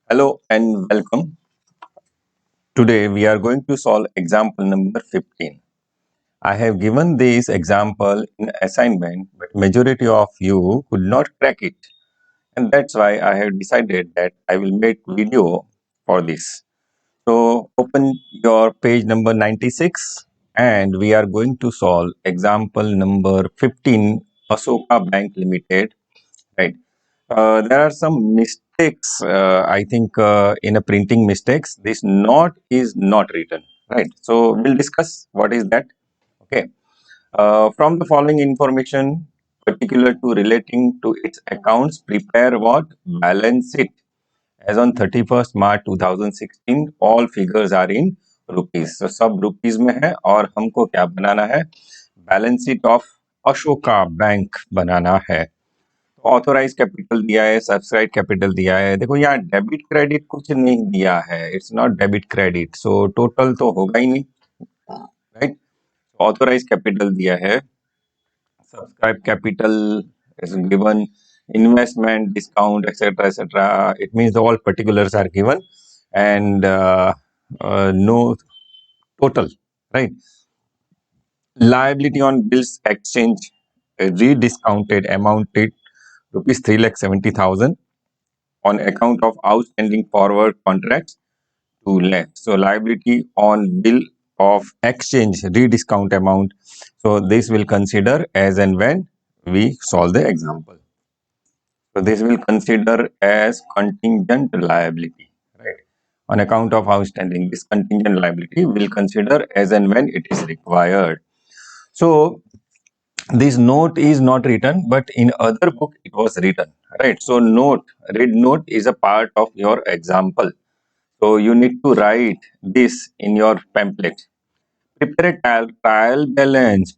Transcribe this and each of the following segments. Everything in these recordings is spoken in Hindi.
Hello and welcome. Today we are going to solve example number 15. I have given this example in assignment, but majority of you could not crack it. And that's why I have decided that I will make video for this. So open your page number 96 and we are going to solve example number 15, Asoka Bank Limited, right? There are some mistakes. I think in a printing mistakes, this not is not written, right? So we'll discuss what is that. Okay. From the following information, particular to relating to its accounts, prepare what balance sheet. As on 31st March 2016, all figures are in rupees. So सब rupees में है और हमको क्या बनाना है? Balance sheet of Ashoka bank बनाना है। ऑथोराइज कैपिटल दिया है, सब्सक्राइब कैपिटल दिया है। देखो यहाँ डेबिट क्रेडिट कुछ नहीं दिया है, it's not debit credit, so total तो होगा ही नहीं, राइट। ऑथोराइज कैपिटल दिया है, subscribe capital is given, investment discount etcetera etcetera, it means all particulars are given and no total, right. Liability on bills exchange rediscounted amounted rupees 3,70,000 on account of outstanding forward contracts 2 lakh. So liability on bill of exchange rediscount amount. So this will consider as and when we solve the example. So this will consider as contingent liability, right? On account of outstanding, this contingent liability will consider as and when it is required. So this note is not written, but in other book it was written, right? So note, read note is a part of your example. So you need to write this in your pamphlet. Prepare a trial balance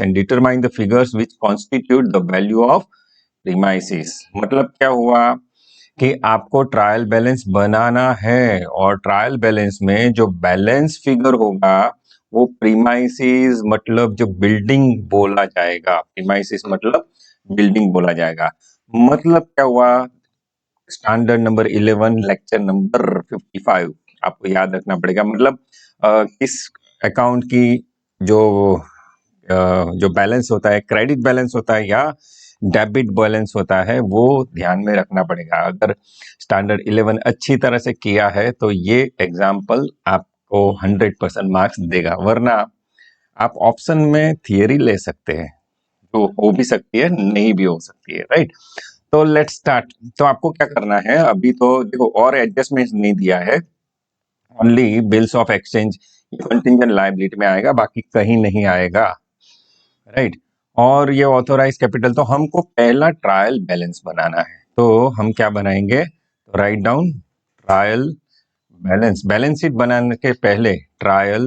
and determine the figures which constitute the value of premises. मतलब क्या हुआ कि आपको ट्रायल बैलेंस बनाना है और ट्रायल बैलेंस में जो बैलेंस फिगर होगा वो प्रीमाइसिस मतलब जो बिल्डिंग बोला जाएगा, प्रीमाइसिस मतलब बिल्डिंग बोला जाएगा। मतलब क्या हुआ, स्टैंडर्ड नंबर 11 लेक्चर नंबर 55 आपको याद रखना पड़ेगा। मतलब किस अकाउंट की जो जो बैलेंस होता है, क्रेडिट बैलेंस होता है या डेबिट बैलेंस होता है, वो ध्यान में रखना पड़ेगा। अगर स्टैंडर्ड 11 अच्छी तरह से किया है तो ये एग्जाम्पल आपको 100% मार्क्स देगा, वरना आप ऑप्शन में थियरी ले सकते हैं, जो हो भी सकती है नहीं भी हो सकती है, राइट। तो लेट्स स्टार्ट। तो आपको क्या करना है, अभी तो देखो और एडजस्टमेंट नहीं दिया है, only bills of exchange contingent liability में आएगा, बाकी कहीं नहीं आएगा, राइट। और ये ऑथोराइज कैपिटल, तो हमको पहला ट्रायल बैलेंस बनाना है, तो हम क्या बनाएंगे, तो write down trial balance. Balance sheet बनाने के पहले trial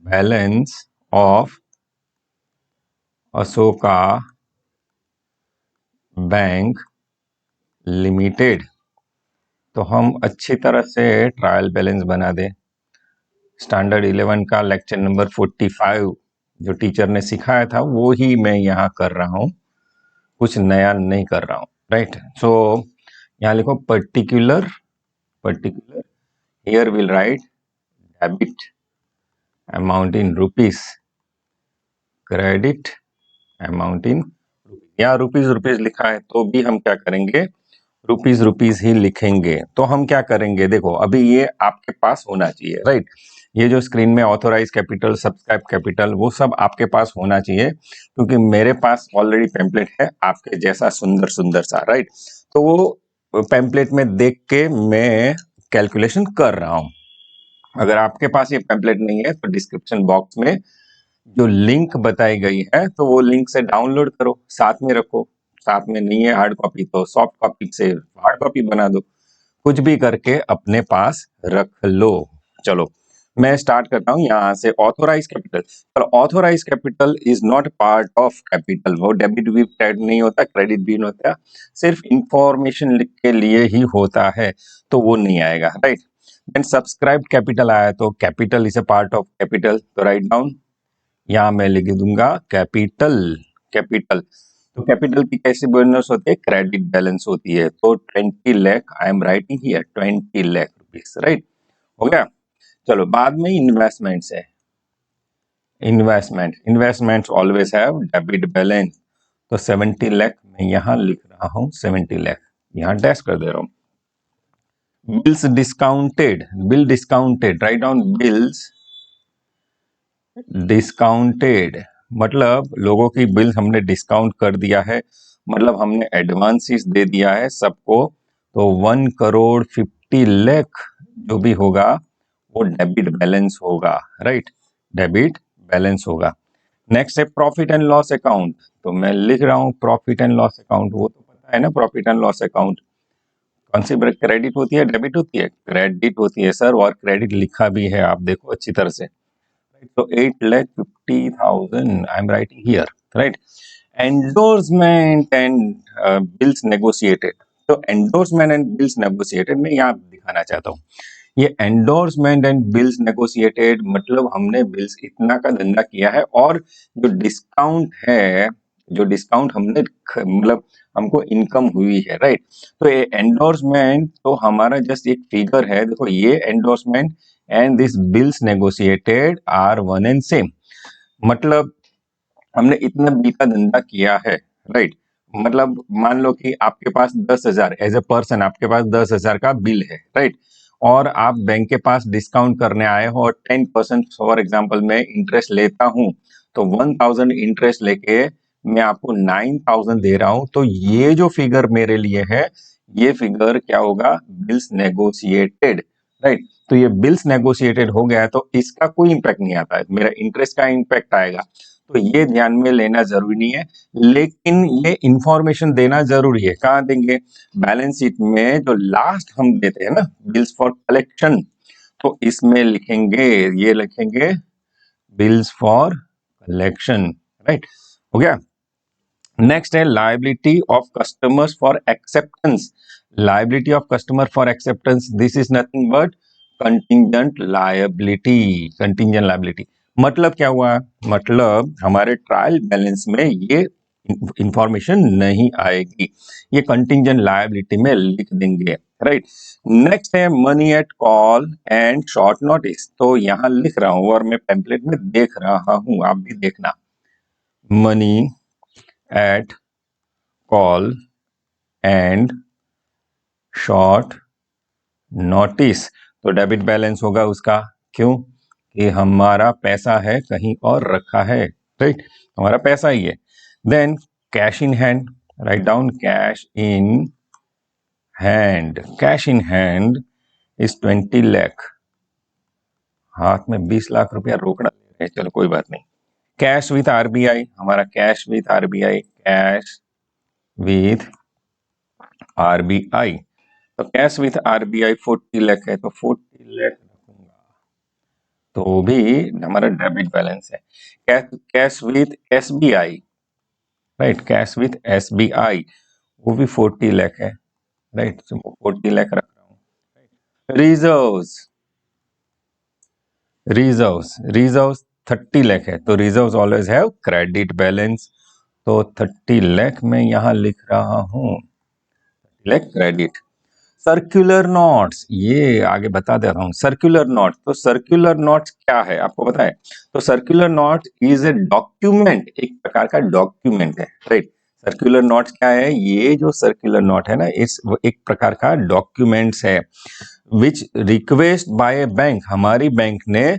balance of Ashoka bank limited, तो हम अच्छी तरह से ट्रायल बैलेंस बना दें। स्टैंडर्ड 11 का लेक्चर नंबर 45 जो टीचर ने सिखाया था वो ही मैं यहाँ कर रहा हूँ, कुछ नया नहीं कर रहा हूँ, राइट। सो यहाँ लिखो particular, particular here will write debit amount in rupees, credit amount in, यहाँ रुपीस रुपीस लिखा है तो भी हम क्या करेंगे, रुपीस रुपीस ही लिखेंगे। तो हम क्या करेंगे, देखो अभी ये आपके पास होना चाहिए, राइट। ये जो स्क्रीन में ऑथोराइज कैपिटल, सब्सक्राइब कैपिटल, वो सब आपके पास होना चाहिए, क्योंकि मेरे पास ऑलरेडी पेम्पलेट है आपके जैसा सुंदर सुंदर सा, राइट। तो वो पेम्पलेट में देख के मैं कैलकुलेशन कर रहा हूं। अगर आपके पास ये पेम्पलेट नहीं है तो डिस्क्रिप्शन बॉक्स में जो लिंक बताई गई है तो वो लिंक से डाउनलोड करो, साथ में रखो। साथ में नहीं है हार्ड कॉपी तो सॉफ्ट कॉपी से हार्ड कॉपी बना दो, कुछ भी करके अपने पास रख लो। चलो मैं स्टार्ट करता हूं यहाँ से। ऑथोराइज कैपिटल, पर authorise capital is not part of capital, वो डेबिट भी नहीं होता, क्रेडिट भी नहीं होता, सिर्फ इंफॉर्मेशन के लिए ही होता है, तो वो नहीं आएगा, राइट। देन सब्सक्राइब कैपिटल आया तो capital is a part of capital, तो राइट डाउन, यहाँ मैं लिख दूंगा कैपिटल, कैपिटल। तो कैपिटल की कैसी बैलेंस होती है, क्रेडिट बैलेंस होती है। तो 20 lakh I am writing here 20 lakh rupees, right, हो गया। चलो बाद में इन्वेस्टमेंट्स है। Investment always have debit balance. तो 70 लाख मैं यहाँ लिख रहा हूँ, 70 लाख यहाँ डैश कर दे रहा हूँ। Bills discounted, bill discounted, write down bills discounted, मतलब लोगों की बिल हमने डिस्काउंट कर दिया है, मतलब हमने एडवांसेस दे दिया है सबको। तो 1,50,00,000 जो भी होगा वो डेबिट बैलेंस होगा, राइट, डेबिट बैलेंस होगा। नेक्स्ट है प्रॉफिट एंड लॉस अकाउंट। तो मैं लिख रहा हूँ प्रॉफिट एंड लॉस अकाउंट, वो तो पता है ना, प्रॉफिट एंड लॉस अकाउंट कौन सी क्रेडिट होती है, डेबिट होती है, क्रेडिट होती है सर, और क्रेडिट लिखा भी है, आप देखो अच्छी तरह से। So 8,50,000 I'm writing here, right? Endorsement and bills negotiated. तो endorsement and bills negotiated मैं यहाँ दिखाना चाहता हूँ। ये endorsement and bills negotiated मतलब हमने बिल्स इतना का धंधा किया है, और जो डिस्काउंट है, जो डिस्काउंट हमने मतलब हमको इनकम हुई है, राइट। तो ये एंडोर्समेंट तो हमारा जस्ट एक फिगर है, देखो ये endorsement and this bills negotiated are one and same, मतलब हमने इतना बी का धंधा किया है, राइट। मतलब मान लो कि आपके पास 10,000 एज ए पर्सन, आपके पास 10,000 का बिल है, राइट, और आप बैंक के पास डिस्काउंट करने आए हो और 10% फॉर एग्जांपल मैं इंटरेस्ट लेता हूं, तो 1,000 इंटरेस्ट लेके मैं आपको 9,000 दे रहा हूं। तो ये जो फिगर मेरे लिए है, ये फिगर क्या होगा, बिल्स नेगोशिएटेड, राइट। तो ये बिल्स नेगोशिएटेड हो गया, तो इसका कोई इंपैक्ट नहीं आता है, मेरा इंटरेस्ट का इंपैक्ट आएगा। तो ये ध्यान में लेना जरूरी नहीं है, लेकिन ये इंफॉर्मेशन देना जरूरी है। कहाँ देंगे, बैलेंस शीट में जो लास्ट हम देते हैं ना, बिल्स फॉर कलेक्शन, तो इसमें लिखेंगे, ये लिखेंगे बिल्स फॉर कलेक्शन, राइट, हो गया। नेक्स्ट है liability of customers for acceptance. Liability of customer for acceptance, this is nothing but contingent liability. Contingent liability मतलब क्या हुआ, मतलब हमारे ट्रायल बैलेंस में ये इंफॉर्मेशन नहीं आएगी, ये कंटिंजेंट लायबिलिटी में लिख देंगे, राइट। नेक्स्ट है money at call and short notice. तो यहां लिख रहा हूं और मैं टेम्पलेट में देख रहा हूं, आप भी देखना। Money at call and short notice, तो डेबिट बैलेंस होगा उसका, क्यों कि हमारा पैसा है कहीं और रखा है, राइट, हमारा पैसा ही है। Then cash in hand, write down cash in hand, cash in hand is 20 lakh, हाथ में 20 लाख रुपया रोकड़ा ले रहे हैं, चलो कोई बात नहीं। कैश विथ आरबीआई, हमारा cash with RBI, cash with RBI, तो कैश विथ आरबीआई 40 लाख है, तो 40 लाख रखूंगा, तो भी हमारा डेबिट बैलेंस है। Cash with SBI, right, cash with SBI वो भी 40 लाख है, राइट, 40 लाख रख रहा हूँ। रिजर्व्स, रिजर्व्स 30 लाख है, तो reserves always have credit balance, तो 30 लाख मैं यहाँ लिख रहा हूँ, लाख क्रेडिट। सर्कुलर नोट्स, ये आगे बता दे रहा हूँ। सर्कुलर नोट, तो सर्कुलर नोट्स क्या है आपको पता है, तो circular note is a document, एक प्रकार का डॉक्यूमेंट है, राइट। सर्कुलर नोट्स क्या है, ये जो सर्कुलर नोट है ना, इस एक प्रकार का डॉक्यूमेंट्स है, विच रिक्वेस्ट बाय ए बैंक, हमारी बैंक ने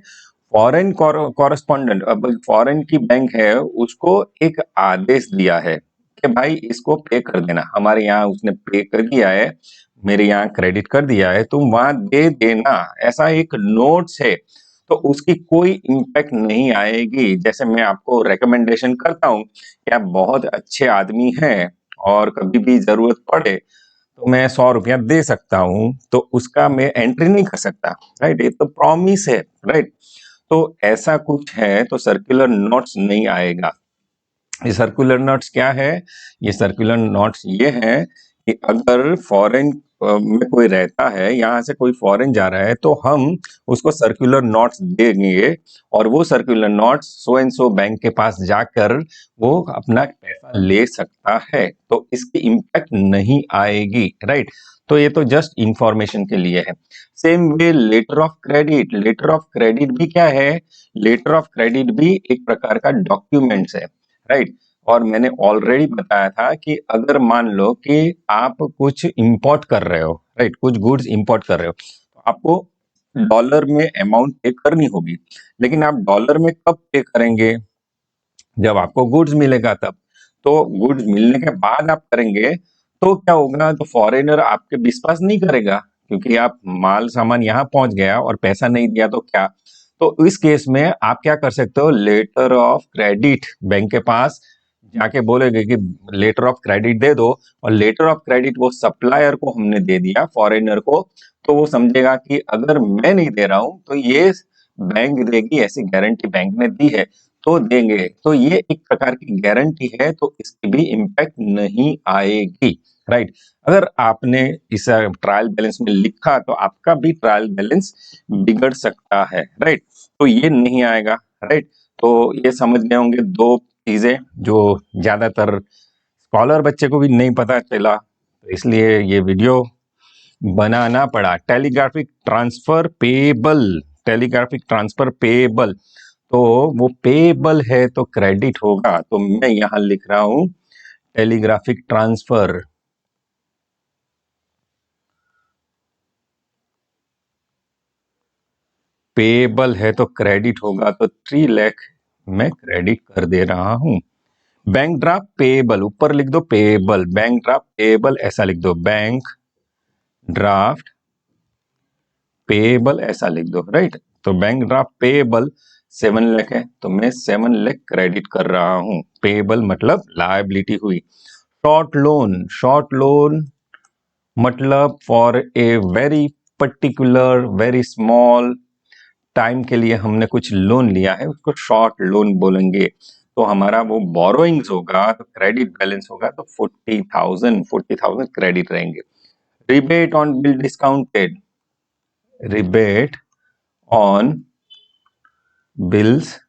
फॉरेन कॉरेस्पॉन्डेंट, अब फॉरेन की बैंक है, उसको एक आदेश दिया है कि भाई इसको पे कर देना, हमारे यहाँ उसने पे कर दिया है, मेरे यहाँ क्रेडिट कर दिया है, तुम वहां दे देना, ऐसा एक नोट्स है। तो उसकी कोई इम्पैक्ट नहीं आएगी। जैसे मैं आपको रेकमेंडेशन करता हूँ कि आप बहुत अच्छे आदमी हैं और कभी भी जरूरत पड़े तो मैं 100 रुपया दे सकता हूँ, तो उसका मैं एंट्री नहीं कर सकता, राइट, ये तो प्रॉमिस है, राइट। तो ऐसा कुछ है तो सर्कुलर नोट्स नहीं आएगा। ये सर्कुलर नोट्स क्या है, ये सर्कुलर नोट्स ये है कि अगर फॉरेन में कोई रहता है, यहाँ से कोई फॉरेन जा रहा है, तो हम उसको सर्कुलर नोट्स देंगे और वो circular notes so and so bank के पास जाकर वो अपना पैसा ले सकता है, तो इसकी इम्पैक्ट नहीं आएगी, राइट। तो ये तो जस्ट इंफॉर्मेशन के लिए है। Same way letter of credit, letter of credit भी क्या है? लेटर ऑफ क्रेडिट भी एक प्रकार का डॉक्यूमेंट्स है, राइट। और मैंने ऑलरेडी बताया था कि अगर मान लो कि आप कुछ इंपोर्ट कर रहे हो, राइट, कुछ गुड्स इंपोर्ट कर रहे हो, तो आपको डॉलर में अमाउंट पे करनी होगी, लेकिन आप डॉलर में कब पे करेंगे? जब आपको गुड्स मिलेगा तब। तो गुड्स मिलने के बाद आप करेंगे तो क्या होगा? तो फॉरेनर आपके विश्वास नहीं करेगा, क्योंकि आप माल सामान यहाँ पहुंच गया और पैसा नहीं दिया तो क्या। तो इस केस में आप क्या कर सकते हो? लेटर ऑफ क्रेडिट बैंक के पास जाके बोलेगे कि लेटर ऑफ क्रेडिट दे दो, और लेटर ऑफ क्रेडिट वो सप्लायर को हमने दे दिया, फॉरेनर को, तो वो समझेगा कि अगर मैं नहीं दे रहा हूं तो ये बैंक देगी, ऐसी गारंटी बैंक ने दी है तो देंगे। तो ये एक प्रकार की गारंटी है, तो इसकी भी इम्पैक्ट नहीं आएगी, राइट। अगर आपने इस ट्रायल बैलेंस में लिखा तो आपका भी ट्रायल बैलेंस बिगड़ सकता है, राइट। तो ये नहीं आएगा, राइट। तो ये समझ गए होंगे दो चीजें जो ज्यादातर स्कॉलर बच्चे को भी नहीं पता चला, तो इसलिए ये वीडियो बनाना पड़ा। Telegraphic transfer payable, telegraphic transfer payable, तो वो पेएबल है तो क्रेडिट होगा, तो मैं यहां लिख रहा हूं टेलीग्राफिक ट्रांसफर पेएबल है तो क्रेडिट होगा, तो 3 लाख मैं क्रेडिट कर दे रहा हूं। बैंक ड्राफ्ट पेएबल, ऊपर लिख दो पेएबल, बैंक ड्राफ्ट पेएबल ऐसा लिख दो, बैंक ड्राफ्ट पेएबल ऐसा लिख दो, राइट। तो बैंक ड्राफ्ट पेएबल 7 लाख है, तो मैं 7 लाख क्रेडिट कर रहा हूं। पेएबल मतलब लायबिलिटी हुई। शॉर्ट लोन, शॉर्ट लोन मतलब for a very particular very small time के लिए हमने कुछ लोन लिया है, उसको शॉर्ट लोन बोलेंगे। तो हमारा वो बोरोइंग्स होगा, तो क्रेडिट बैलेंस होगा, तो 40,000 क्रेडिट रहेंगे। Rebate on bill discounted, rebate on bills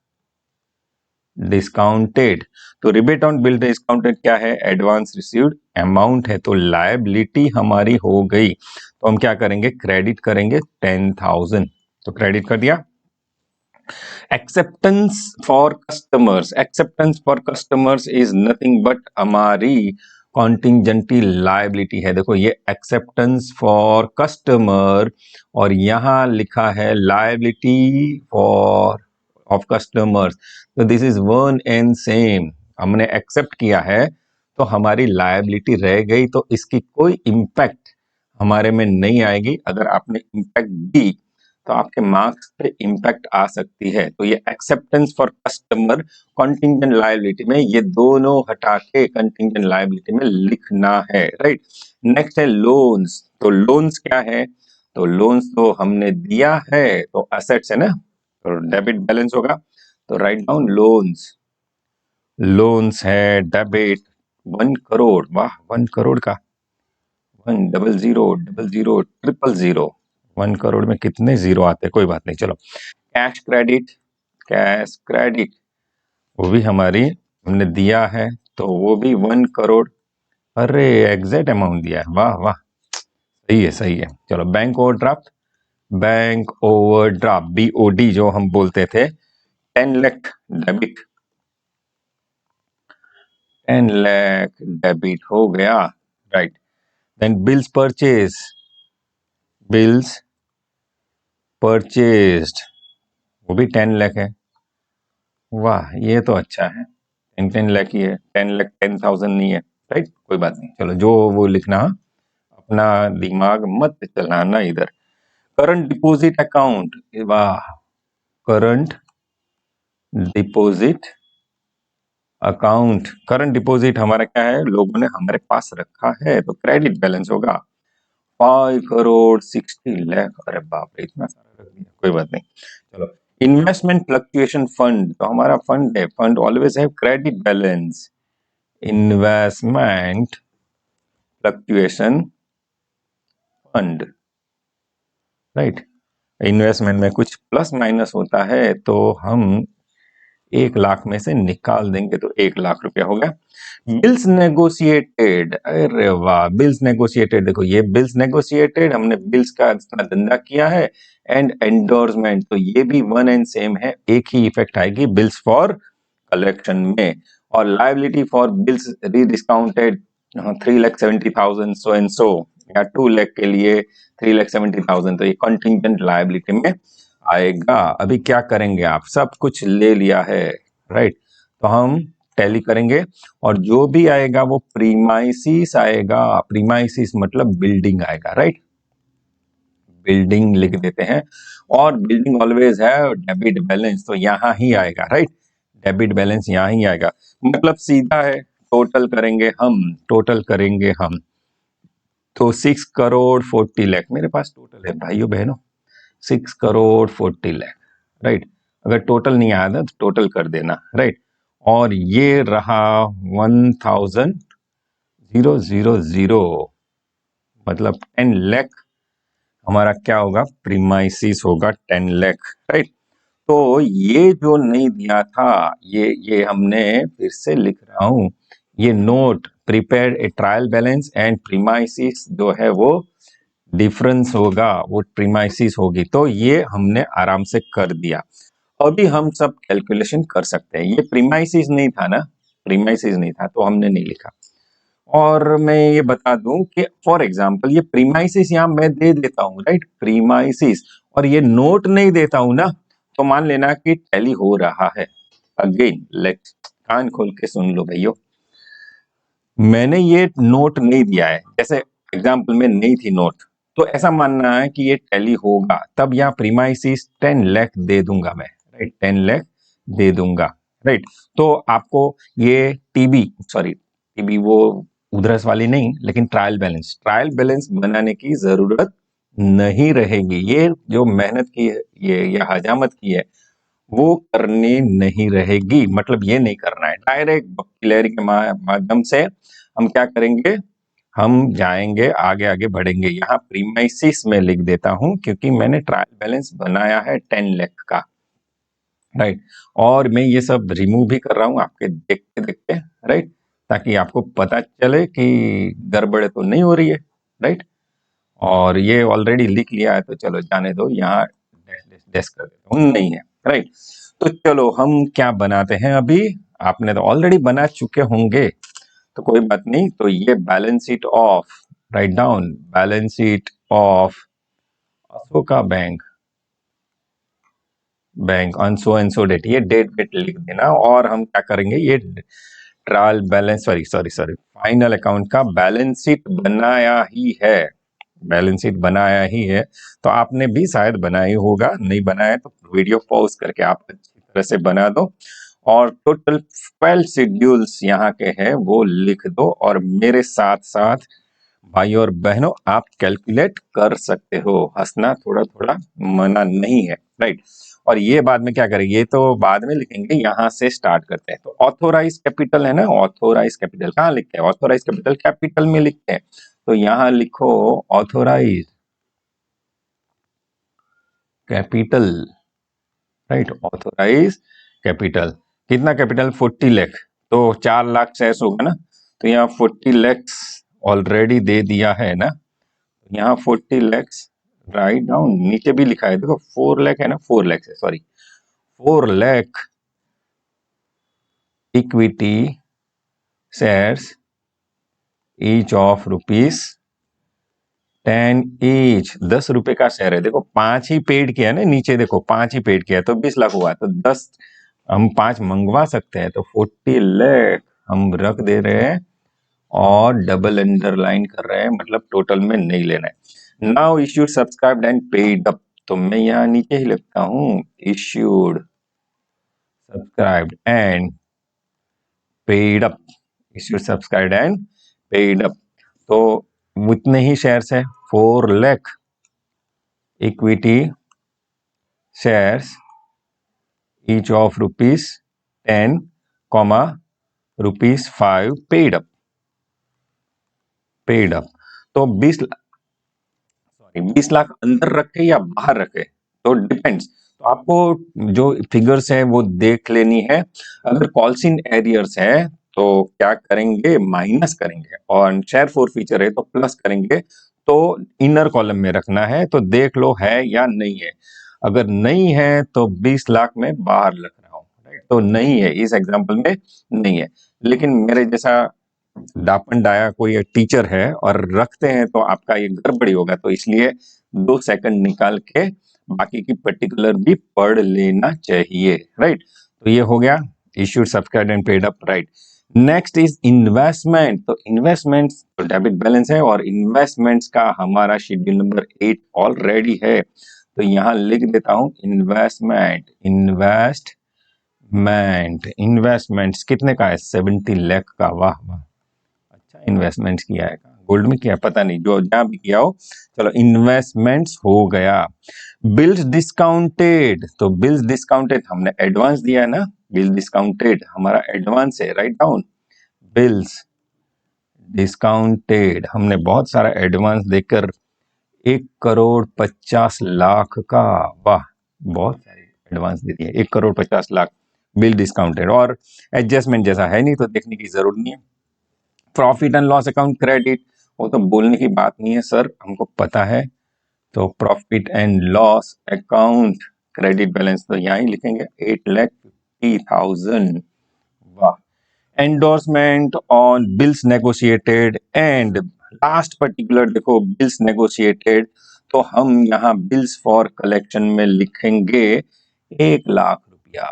discounted, तो रिबेट ऑन बिल डिस्काउंटेड क्या है? एडवांस रिसीव्ड अमाउंट है, तो लायबिलिटी हमारी हो गई, तो हम क्या करेंगे? क्रेडिट करेंगे 10,000, तो क्रेडिट कर दिया। Acceptance for customers, acceptance for customers is nothing but हमारी कॉन्टिंजेंटी लायबिलिटी है। देखो ये एक्सेप्टेंस फॉर कस्टमर और यहां लिखा है लायबिलिटी फॉर ऑफ कस्टमर्स, तो this is one and same. हमने एक्सेप्ट किया है तो हमारी लायबिलिटी रह गई, तो इसकी कोई इम्पैक्ट हमारे में नहीं आएगी। अगर आपने इम्पैक्ट दी तो आपके मार्क्स पे इम्पैक्ट आ सकती है। तो ये acceptance for customer contingent liability में ये दोनों हटा के कंटिंजेंट लायबिलिटी में लिखना है, राइट। नेक्स्ट है लोन्स, तो लोन्स क्या है? तो लोन्स तो हमने दिया है तो असेट्स है ना, तो डेबिट बैलेंस होगा, तो राइट डाउन लोन्स, लोन्स है डेबिट 1 करोड़, वाह 1 करोड़ का 100000000, 1 करोड़ में कितने जीरो आते हैं, कोई बात नहीं, चलो। कैश क्रेडिट, कैश क्रेडिट वो भी हमारी हमने दिया है, तो वो भी 1 करोड़, अरे एग्जैक्ट अमाउंट दिया है, वाह वाह, सही है सही है। चलो bank overdraft, bank overdraft BOD जो हम बोलते थे, 10 लाख डेबिट, 10 लाख डेबिट हो गया, right. Then bills purchase, bills purchased वो भी 10 लाख है, वाह ये तो अच्छा है, 10 लाख ही है, 10 लाख 10,000 नहीं है, राइट, कोई बात नहीं। चलो जो वो लिखना, अपना दिमाग मत चलाना इधर। करंट डिपॉजिट अकाउंट, वाह, current deposit account, current deposit हमारा क्या है? लोगों ने हमारे पास रखा है, तो क्रेडिट बैलेंस होगा 5 करोड़ 60 लाख, अरे बाप रे इतना सारा रख दिया, कोई बात नहीं। चलो इन्वेस्टमेंट फ्लक्चुएशन फंड, तो हमारा फंड है, fund always have credit balance. Investment fluctuation fund, right. Investment में कुछ प्लस माइनस होता है तो हम 1 लाख में से निकाल देंगे तो 1 लाख रुपया हो गया। बिल्स नेगोशिएटेड, अरे वाह, बिल्स नेगोशिएटेड, देखो ये बिल्स नेगोशिएटेड, हमने बिल्स का इतना धंधा किया है। एंड एंडोर्समेंट, तो ये भी वन एंड सेम है, एक ही इफेक्ट आएगी बिल्स फॉर कलेक्शन में। और लाइबिलिटी फॉर बिल्स री डिस्काउंटेड 3,70,000 सो एंड सो, या 2 लाख के लिए 3,70,000, तो ये कंटिंजेंट लाइबिलिटी में आएगा। अभी क्या करेंगे, आप सब कुछ ले लिया है, राइट, तो हम टैली करेंगे और जो भी आएगा वो प्रीमाइसिस आएगा। प्रीमाइसिस मतलब बिल्डिंग आएगा, राइट, बिल्डिंग लिख देते हैं। और बिल्डिंग ऑलवेज है डेबिट बैलेंस, तो यहां ही आएगा, राइट, डेबिट बैलेंस यहां ही आएगा। मतलब सीधा है, टोटल करेंगे हम, टोटल करेंगे हम, तो 6,40,00,000 मेरे पास टोटल है भाइयों बहनों, 6,40,00,000, राइट। अगर टोटल नहीं आया था तो टोटल कर देना, राइट। और ये रहा 1,000,000, मतलब 10 लाख हमारा क्या होगा, प्रीमाइसिस होगा 10 लाख, राइट। तो ये जो नहीं दिया था, ये हमने फिर से लिख रहा हूं, ये note prepare a trial balance and premises जो है वो डिफरेंस होगा, वो प्रीमाइसिस होगी, तो ये हमने आराम से कर दिया। अभी हम सब कैलकुलेशन कर सकते हैं। ये प्रीमाइसिस नहीं था ना, प्रीमाइसिस नहीं था तो हमने नहीं लिखा। और मैं ये बता दूं कि फॉर एग्जांपल ये प्रीमाइसिस यहां मैं दे देता हूं, राइट, प्रीमाइसिस, और ये नोट नहीं देता हूं ना, तो मान लेना कि टैली हो रहा है। अगेन लेट्स, कान खोल के सुन लो भैया, मैंने ये नोट नहीं दिया है, जैसे एग्जांपल में नहीं थी नोट, तो ऐसा मानना है कि ये टैली होगा, तब यहाँ प्रीमाइसिस 10 लाख दे दूंगा मैं, राइट, 10 लाख दे दूंगा, राइट। तो आपको ये टीबी वो उधरस वाली नहीं, लेकिन ट्रायल बैलेंस बनाने की जरूरत नहीं रहेगी। ये जो मेहनत की है, ये हजामत की है, वो करनी नहीं रहेगी। मतलब ये नहीं करना है, डायरेक्ट वोकैबुलरी के माध्यम से हम क्या करेंगे, हम जाएंगे आगे आगे बढ़ेंगे। यहाँ प्रीमाइसिस में लिख देता हूं क्योंकि मैंने ट्रायल बैलेंस बनाया है 10 लाख का, राइट। और मैं ये सब रिमूव भी कर रहा हूं आपके देखते देखते, राइट, ताकि आपको पता चले कि गड़बड़ तो नहीं हो रही है, राइट। और ये ऑलरेडी लिख लिया है तो चलो जाने दो, यहाँ डैश डैश डैश कर देता हूँ, नहीं है, राइट। तो चलो हम क्या बनाते हैं, अभी आपने तो ऑलरेडी बना चुके होंगे तो कोई बात नहीं। तो ये balance sheet of, write down, balance sheet of Ashoka bank on so and so date, ये डेट वेट लिख देना। और हम क्या करेंगे, ये trial balance, sorry sorry sorry, final account का बैलेंस शीट बनाया ही है, बैलेंस शीट बनाया ही है। तो आपने भी शायद बनाया होगा, नहीं बनाया तो वीडियो पॉज करके आप अच्छी तरह से बना दो। और टोटल 12 शेड्यूल्स यहाँ के हैं वो लिख दो, और मेरे साथ साथ भाई और बहनों आप कैलकुलेट कर सकते हो, हंसना थोड़ा थोड़ा मना नहीं है, राइट। और ये बाद में क्या करेंगे, ये तो बाद में लिखेंगे, यहां से स्टार्ट करते हैं। तो ऑथोराइज कैपिटल है ना, ऑथोराइज कैपिटल कहाँ लिखते हैं, ऑथोराइज कैपिटल कैपिटल में लिखते हैं, तो यहां लिखो authorise capital, right, authorise capital. कितना कैपिटल, 40 लाख, तो 4 लाख शेयर्स होगा ना, तो यहाँ 40 लाख ऑलरेडी दे दिया है ना, यहाँ 40 लाख राइट डाउन, नीचे भी लिखा है देखो 4 लाख है ना, 4 लाख है, sorry 4 lakh equity shares each of ₹10 each, 10 रुपए का शेयर है। देखो 5 ही पेड किया है ना, नीचे देखो 5 ही पेड किया है तो 20 लाख हुआ, तो 10 हम 5 मंगवा सकते हैं, तो 40 लाख हम रख दे रहे हैं और डबल अंडरलाइन कर रहे हैं, मतलब टोटल में नहीं लेना है। Now issued subscribed and paid up, तो मैं यहाँ नीचे ही लिखता हूँ issued subscribed and paid up, issued subscribed and paid up, तो उतने ही शेयर्स है, 4 lakh equity shares each of ₹10, ₹5 paid up, तो 20 20 लाख अंदर रखे या बाहर रखे, तो डिपेंड्स। तो आपको जो फिगर्स है वो देख लेनी है। अगर कॉल्स इन एरियर्स है तो क्या करेंगे, माइनस करेंगे, और शेयर फोर फीचर है तो प्लस करेंगे। तो इनर कॉलम में रखना है, तो देख लो है या नहीं है। अगर नहीं है तो 20 लाख में बाहर रख रहा हूँ, राइट। तो नहीं है, इस एग्जाम्पल में नहीं है। लेकिन मेरे जैसा दापन डाया कोई टीचर है और रखते हैं तो आपका ये गड़बड़ी होगा, तो इसलिए 2 सेकंड निकाल के बाकी की पर्टिकुलर भी पढ़ लेना चाहिए, राइट। तो ये हो गया issued, subscribe and paid up, right. Next is investment. तो इन्वेस्टमेंट्स तो डेबिट बैलेंस है, और इन्वेस्टमेंट्स का हमारा शेड्यूल नंबर 8 ऑलरेडी है। तो यहां लिख देता हूं इन्वेस्टमेंट। इन्वेस्टमेंट्स कितने का है, 70 लाख का। वाह वाह, अच्छा इन्वेस्टमेंट्स किया है, गोल्ड में किया पता नहीं, जो जहां भी किया हो। चलो इन्वेस्टमेंट्स हो गया। बिल्स डिस्काउंटेड, तो बिल्स डिस्काउंटेड हमने एडवांस दिया है ना, बिल डिस्काउंटेड हमारा एडवांस है, राइट डाउन। बिल्स डिस्काउंटेड हमने बहुत सारा एडवांस देकर 1,50,00,000 का, वाह, बहुत सारी एडवांस दे दिए, 1,50,00,000 बिल डिस्काउंटेड। और एडजस्टमेंट जैसा है नहीं तो देखने की जरूरत नहीं है। Profit and loss account credit, वो तो बोलने की बात नहीं है सर, हमको पता है। तो profit and loss account credit balance तो यहाँ ही लिखेंगे 8,50,000। वाह। Endorsement on bills negotiated, and last particular देखो बिल्स नेगोशिएटेड, तो हम यहाँ बिल्स फॉर कलेक्शन में लिखेंगे 1,00,000 रुपया,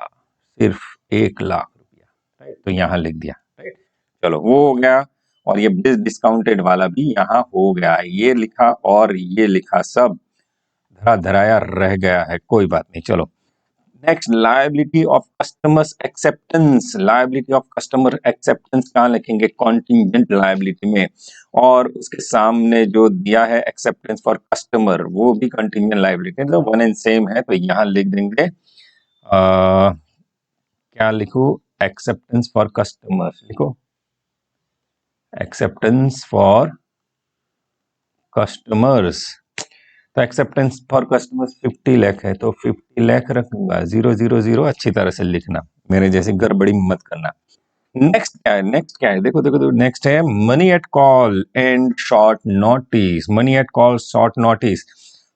सिर्फ 1,00,000 रुपया, राइट। तो यहाँ लिख दिया, राइट। चलो वो हो गया, और ये बिल डिस्काउंटेड वाला भी यहाँ हो गया, ये लिखा और ये लिखा, सब धरा धराया रह गया है, कोई बात नहीं। चलो next, liability of customers acceptance. Liability of customer acceptance कहाँ लिखेंगे, कॉन्टिंजेंट लायबिलिटी में, और उसके सामने जो दिया है एक्सेप्टेंस फॉर कस्टमर वो भी कंटिंजेंट लायबिलिटी, तो वन एंड सेम है, तो यहाँ लिख देंगे क्या लिखू, एक्सेप्टेंस फॉर कस्टमर लिखो, एक्सेप्टेंस फॉर कस्टमर्स। तो एक्सेप्टेंस फॉर कस्टमर्स 50 लाख है, तो 50 लाख रखूंगा, 000 अच्छी तरह से लिखना, मेरे जैसी गड़बड़ी मत करना। नेक्स्ट क्या है, नेक्स्ट क्या है, देखो देखो देखो, नेक्स्ट है money at call and short notice. Money at call short notice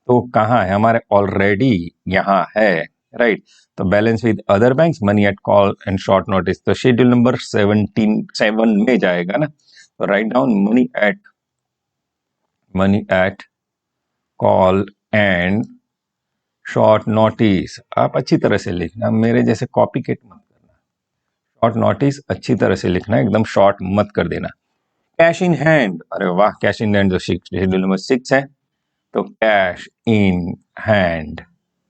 तो कहाँ है, हमारे ऑलरेडी यहाँ है, राइट। तो balance with other banks, money at call and short notice, तो शेड्यूल नंबर 7 में जाएगा ना। तो write down money at call and short notice. आप अच्छी तरह से लिखना, मेरे जैसे कॉपी केट मत करना, शॉर्ट नोटिस अच्छी तरह से लिखना, एकदम शॉर्ट मत कर देना। कैश इन हैंड, अरे वाह, कैश इन हैंड जो शेड्यूल नंबर 6 है, तो कैश इन हैंड,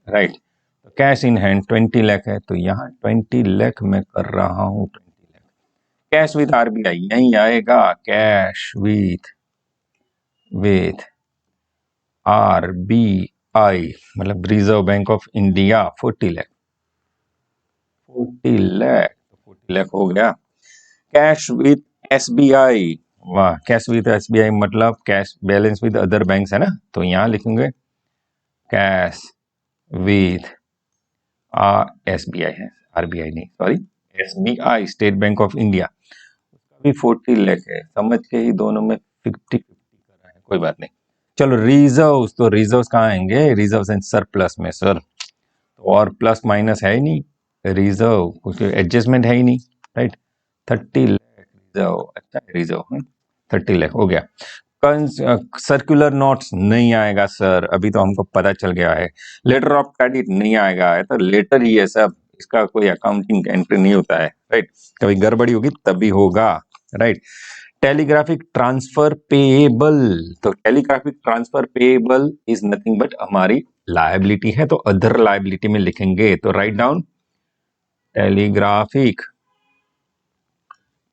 राइट। तो कैश इन हैंड 20 लाख है, तो यहाँ 20 लाख में कर रहा हूँ, 20 लाख। कैश विद आरबीआई यही आएगा, कैश विथ आरबीआई मतलब reserve bank of India 40 lakh, 40 lakh, 40 lakh हो गया। कैश विद एसबीआई, वाह, कैश विद एसबीआई मतलब cash balance with other banks है ना, तो यहाँ लिखेंगे कैश विद एसबीआई है, आरबीआई नहीं, sorry, SBI state bank of India, उसका भी 40 लाख है, समझ के ही दोनों में 50-50 कर रहा है, कोई बात नहीं। चलो रिजर्व्स, तो रिजर्व्स कहाँ आएंगे, रिजर्व्स एंड सरप्लस में सर, तो और प्लस माइनस है ही नहीं, रिजर्व कुछ एडजस्टमेंट है ही नहीं, राइट। 30 लाख रिजर्व, अच्छा रिजर्व 30 लाख हो गया। सर्कुलर नोट्स नहीं आएगा सर, अभी तो हमको पता चल गया है। लेटर ऑफ क्रेडिट नहीं आएगा, है तो लेटर ही है सब, इसका कोई अकाउंटिंग एंट्री नहीं होता है, राइट। कभी गड़बड़ी होगी तभी होगा, राइट। टेलीग्राफिक ट्रांसफर पेएबल, तो telegraphic transfer payable is nothing but हमारी लायबिलिटी है, तो अदर लायबिलिटी में लिखेंगे, तो write down telegraphic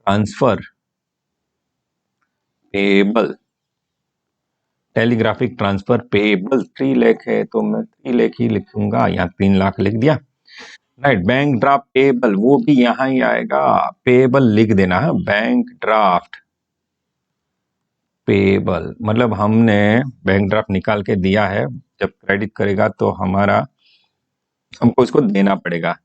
transfer payable, telegraphic transfer payable 3 lakh है, तो मैं 3 लाख ही लिखूंगा, यहाँ 3 लाख लिख दिया, राइट। बैंक ड्राफ्ट पेएबल वो भी यहाँ ही आएगा, पेएबल लिख देना है, बैंक ड्राफ्ट पेबल मतलब हमने बैंक ड्राफ्ट निकाल के दिया है, जब क्रेडिट करेगा तो हमको इसको देना पड़ेगा।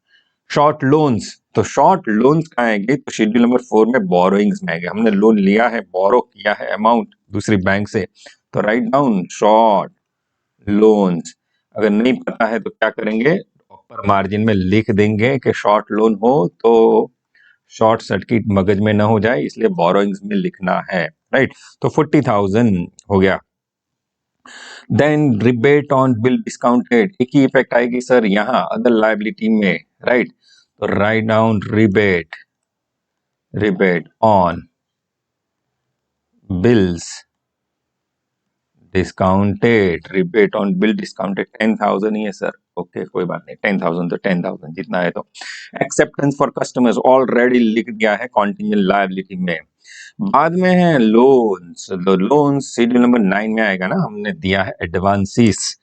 शॉर्ट लोन्स, तो शॉर्ट लोन्स कहाँ आएंगे, तो शेड्यूल नंबर 4 में बोरोइंग्स में आएंगे। हमने लोन लिया है, बोरो किया है अमाउंट दूसरी बैंक से, तो राइट डाउन शॉर्ट लोन्स। अगर नहीं पता है तो क्या करेंगे, ऊपर मार्जिन में लिख देंगे कि शॉर्ट लोन हो तो शॉर्ट सर्किट मगज में ना हो जाए, इसलिए बोरोइंग्स में लिखना है, राइट। तो 40,000 हो गया। Then rebate on bill discounted, एक ही इफेक्ट आएगी सर यहाँ अदर लायबिलिटी में, राइट। तो write down rebate on bills discounted, rebate on bill discounted 10,000 ही है सर, ओके कोई बात नहीं, 10,000 तो 10,000 जितना है। तो एक्सेप्टेंस फॉर कस्टमर्स ऑलरेडी लिख दिया है कॉन्टिजेंट लायबिलिटी में। बाद में है लोन्स, तो लोन्स शेड्यूल नंबर 9 में आएगा ना, हमने दिया है एडवांसिस,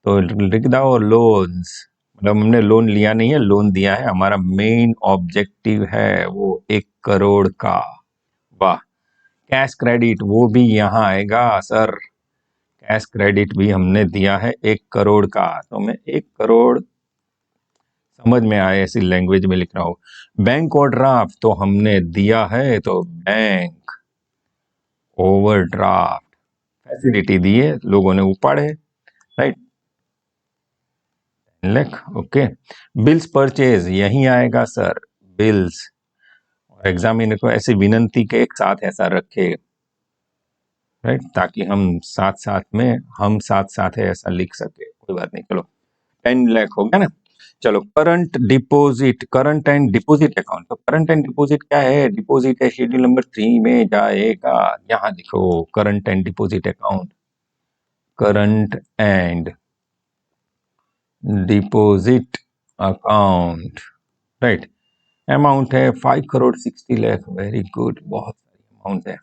तो लिख दो लोन्स, मतलब हमने लोन लिया नहीं है, लोन दिया है। हमारा मेन ऑब्जेक्टिव है वो 1 करोड़ का, वाह। कैश क्रेडिट वो भी यहाँ आएगा सर, कैश क्रेडिट भी हमने दिया है 1 करोड़ का, तो मैं 1 करोड़ समझ में आए ऐसी लैंग्वेज में लिख रहा हूं। बैंक ओवरड्राफ्ट तो हमने दिया है, तो बैंक ओवरड्राफ्ट फैसिलिटी दी है, लोगों ने उपाड़े, राइट, लेख, ओके। बिल्स परचेज यही आएगा सर, बिल्स, और एग्जामिनर को ऐसी विनंती के एक साथ ऐसा रखे, राइट, ताकि हम साथ साथ है ऐसा लिख सके, कोई बात नहीं। चलो 10 लाख हो गया ना। चलो current deposit, current and deposit account, तो करंट एंड डिपॉजिट क्या है, डिपॉजिट है शेड्यूल नंबर 3 में जाएगा, यहां देखो current and deposit account, current and deposit account, right. Amount है 5 करोड़ 60 लाख, वेरी गुड, बहुत सारी अमाउंट है,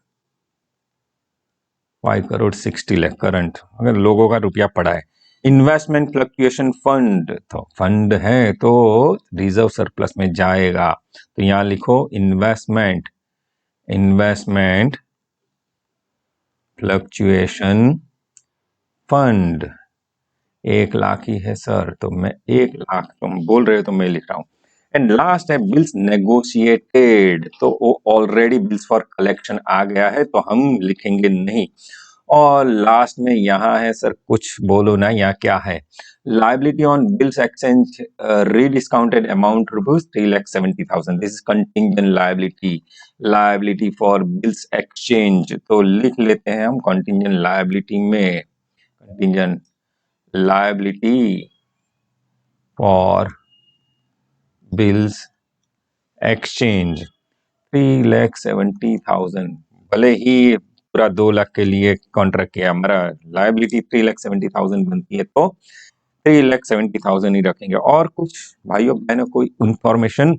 5 करोड़ 60 लाख करंट, अगर लोगों का रुपया पड़ा है। इन्वेस्टमेंट फ्लक्चुएशन फंड, तो फंड है तो रिजर्व सरप्लस में जाएगा, तो यहां लिखो इन्वेस्टमेंट फ्लक्चुएशन फंड 1 लाख ही है सर, तो मैं 1 लाख, तुम बोल रहे हो तो मैं लिख रहा हूं। एंड लास्ट है बिल्स नेगोशिएटेड, तो वो ऑलरेडी बिल्स फॉर कलेक्शन आ गया है, तो हम लिखेंगे नहीं। और लास्ट में यहाँ है सर, कुछ बोलो ना, यहाँ क्या है, liability on bills exchange rediscounted amount rupees 3,70,000, this is contingent liability for bills exchange, तो लिख लेते हैं हम कंटिंजेंट लाइबिलिटी में, contingent liability for bills exchange 3,70,000, भले ही पूरा 2 लाख के लिए कॉन्ट्रैक्ट किया, हमारा लाइबिलिटी 3,70,000 बनती है, तो 3,70,000 ही रखेंगे। और कुछ भाइयों बहनों कोई इंफॉर्मेशन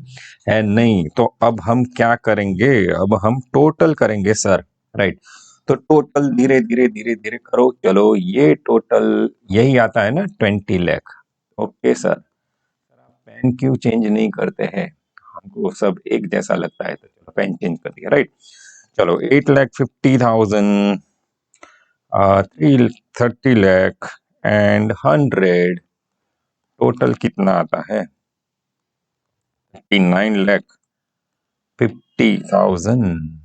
है नहीं, तो अब हम क्या करेंगे, अब हम टोटल करेंगे सर, राइट। तो टोटल धीरे धीरे धीरे धीरे करो, चलो ये टोटल यही आता है ना 20 लाख, ओके सर। पेन क्यों चेंज नहीं करते हैं, हमको सब एक जैसा लगता है, तो चलो पेन चेंज कर दिया, राइट। चलो 8,50,000, 30 लाख एंड 100, टोटल कितना आता है, 9,50,000,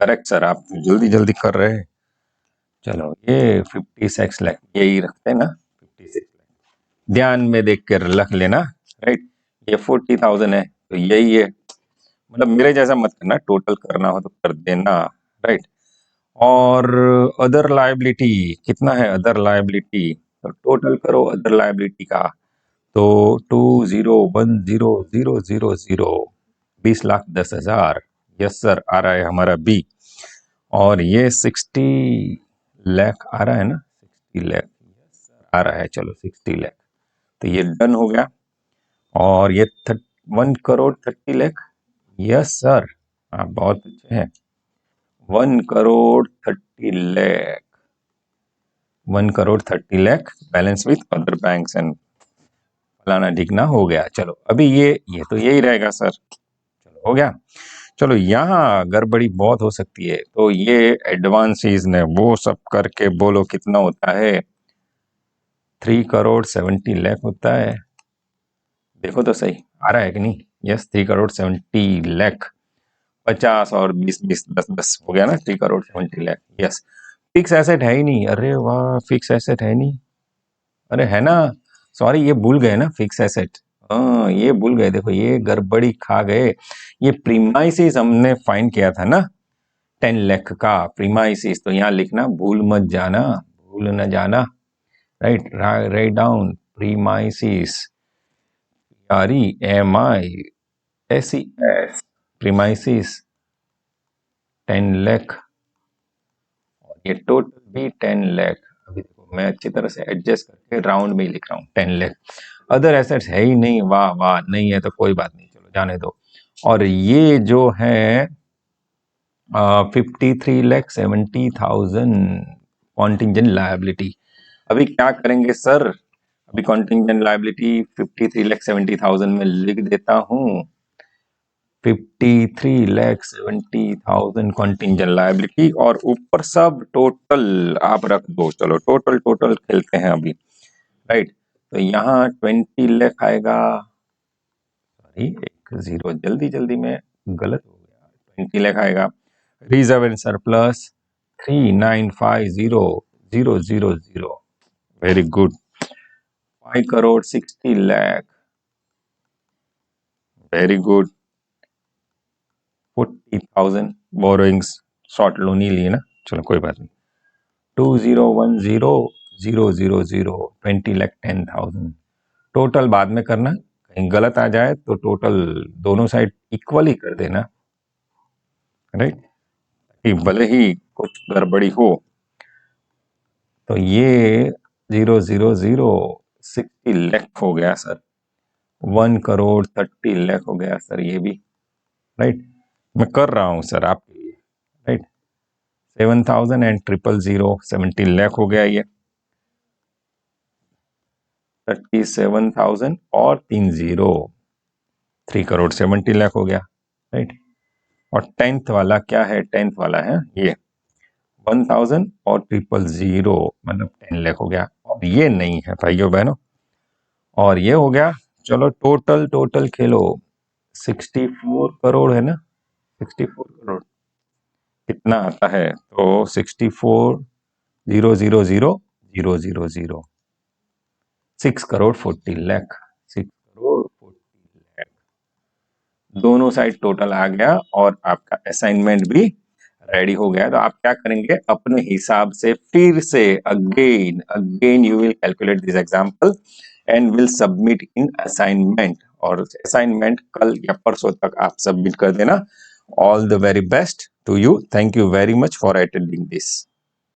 करेक्ट सर, आप जल्दी जल्दी कर रहे हैं। चलो ये 56 लाख यही रखते हैं ना, 56 लाख ध्यान में देख कर रख लेना, राइट। ये 40,000 है, तो यही है, मतलब मेरे जैसा मत करना, टोटल करना हो तो कर देना, राइट। और अदर लायबिलिटी कितना है, अदर लायबिलिटी, तो टोटल करो अदर लायबिलिटी का, तो 20,10,000, 20,10,000, यस सर आ रहा है हमारा बी। और ये 60 लाख आ रहा है ना, 60 लाख यस सर आ रहा है, चलो 60 लाख, तो ये डन हो गया। और ये 1 करोड़ 30 लाख, यस सर, आप बहुत अच्छे हैं, 1 crore 30 lakh, 1 crore 30 lakh balance with other banks and फलाना ढिकना हो गया। चलो अभी ये तो यही रहेगा सर, चलो हो गया। चलो यहाँ गड़बड़ी बहुत हो सकती है, तो ये एडवांसेस ने वो सब करके बोलो कितना होता है, 3,70,00,000 होता है। देखो तो सही आ रहा है कि नहीं। यस, 3,70,00,000, 50 और 20 20 10 10 हो गया ना, 3,70,00,000। यस, फिक्स एसेट है ही नहीं। अरे वाह, फिक्स एसेट है नहीं। अरे है ना, सॉरी ये भूल गए ना फिक्स एसेट। हाँ ये भूल गए, देखो ये गड़बड़ी खा गए। ये प्रीमाइसिस हमने फाइंड किया था ना 10 लाख का प्रीमाइसिस, तो यहाँ लिखना भूल मत जाना, भूल न जाना। Right, write down premises, REMISES, premises 10 lakh, और ये टोटल भी 10 लाख। अभी देखो मैं अच्छी तरह से एडजस्ट करके राउंड में ही लिख रहा हूँ 10 लाख। अदर एसेट्स है ही नहीं, वाह वाह, नहीं है तो कोई बात नहीं, चलो जाने दो। और ये जो है 53,70,000 कॉन्टिंजेंट लायबिलिटी। अभी क्या करेंगे सर, अभी कॉन्टिंजेंट लायबिलिटी 53,70,000 में लिख देता हूँ। 53,70,000 कॉन्टिंजेंट लायबिलिटी, और ऊपर सब टोटल आप रख दो। चलो टोटल टोटल खेलते हैं अभी। राइट, तो यहाँ 20 लाख आएगा। सॉरी एक जीरो जल्दी जल्दी में गलत हो गया। 20 लाख आएगा। Reserve and surplus 3,950,000। Very good. 5,60,00,000। Very good. 40,000 borrowings, short loan ही लिए ना, चलो कोई बात नहीं। 2010,000, 20,10,000। टोटल बाद में करना, कहीं गलत आ जाए तो टोटल दोनों साइड इक्वल ही कर देना। राइट, कि भले ही कुछ गड़बड़ी हो। तो ये 0,0,0,60 लाख हो गया सर। 1,30,00,000 हो गया सर ये भी। राइट, मैं कर रहा हूं सर आपके लिए। राइट, 7,000 एंड 0,000, 70 लाख हो गया ये। 37,000 और 3 जीरो, 3,70,00,000 हो गया। राइट, और 10th वाला क्या है, 10th वाला है ये 1,000 और 0,000, मतलब 10 लाख हो गया। अब ये नहीं है भाइयों बहनों, और ये हो गया। चलो टोटल टोटल खेलो, 64 करोड़ है ना, 64 करोड़ कितना आता है, तो 64,000,000,000, 6,40,00,000, 6,40,00,000 दोनों साइड टोटल आ गया, और आपका असाइनमेंट भी रेडी हो गया। तो आप क्या करेंगे, अपने हिसाब से फिर से again again you will calculate this example and will submit in assignment. और असाइनमेंट कल या परसों तक आप सबमिट कर देना। All the very best to you. Thank you very much for attending this.